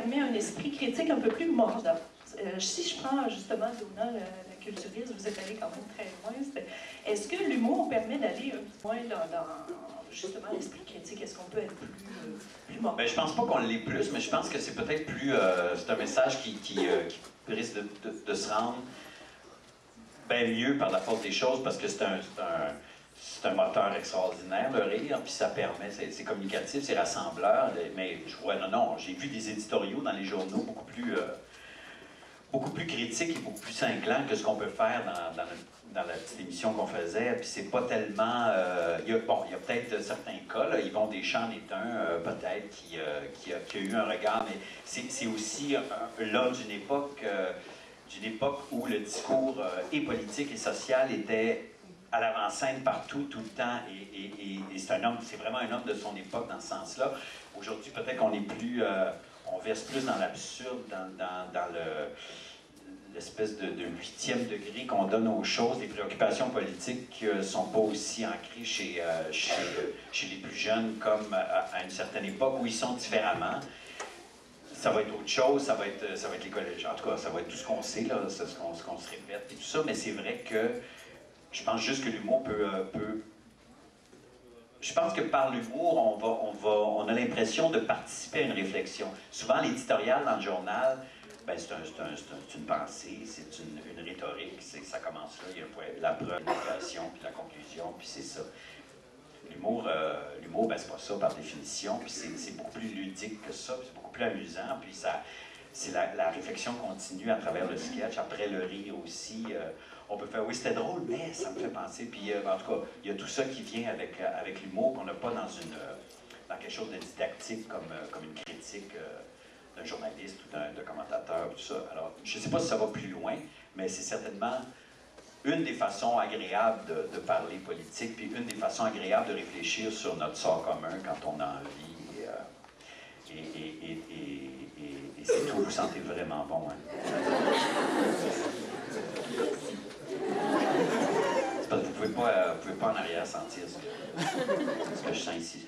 permet un esprit critique un peu plus mordant. Si je prends justement Donna, la culturiste, vous êtes allé quand même très loin. Est-ce que l'humour permet d'aller un peu moins dans justement l'esprit critique? Est-ce qu'on peut être plus mordant? Ben, je pense pas qu'on l'est plus, mais je pense que c'est peut-être plus... c'est un message qui risque de se rendre bien mieux par la force des choses, parce que c'est un moteur extraordinaire, le rire, puis ça permet, c'est communicatif, c'est rassembleur, mais je vois, non, j'ai vu des éditoriaux dans les journaux beaucoup plus critiques et beaucoup plus cinglants que ce qu'on peut faire dans la petite émission qu'on faisait, puis c'est pas tellement... il y a peut-être certains cas, là, Yvon Deschamps est un, peut-être, qui a eu un regard, mais c'est aussi l'homme d'une époque où le discours et politique et social était à l'avant-scène partout, tout le temps, et c'est vraiment un homme de son époque dans ce sens-là. Aujourd'hui, peut-être qu'on est plus... on verse plus dans l'absurde, dans l'espèce de 8e degré qu'on donne aux choses. Les préoccupations politiques ne sont pas aussi ancrées chez les plus jeunes comme à une certaine époque où ils sont différemment. Ça va être autre chose, ça va être les collèges. En tout cas, ça va être tout ce qu'on sait, là, ce qu'on se répète et tout ça, mais c'est vrai que je pense juste que l'humour peut... Je pense que par l'humour, on a l'impression de participer à une réflexion. Souvent, l'éditorial dans le journal, ben, c'est une pensée, c'est une rhétorique, ça commence là, il y a la preuve, la création, puis la conclusion, puis c'est ça. L'humour, ben, c'est pas ça par définition, puis c'est beaucoup plus ludique que ça, puis c'est beaucoup plus amusant, puis c'est la réflexion continue à travers le sketch, après le rire aussi. On peut faire, oui, c'était drôle, mais ça me fait penser. Puis, en tout cas, il y a tout ça qui vient avec l'humour, qu'on n'a pas dans quelque chose de didactique comme une critique d'un journaliste ou d'un commentateur, tout ça. Alors, je ne sais pas si ça va plus loin, mais c'est certainement une des façons agréables de parler politique, puis une des façons agréables de réfléchir sur notre sort commun quand on a envie. Et c'est tout, vous sentez vraiment bon. Hein? C'est parce que vous pouvez pas en arrière sentir ce que je sens ici.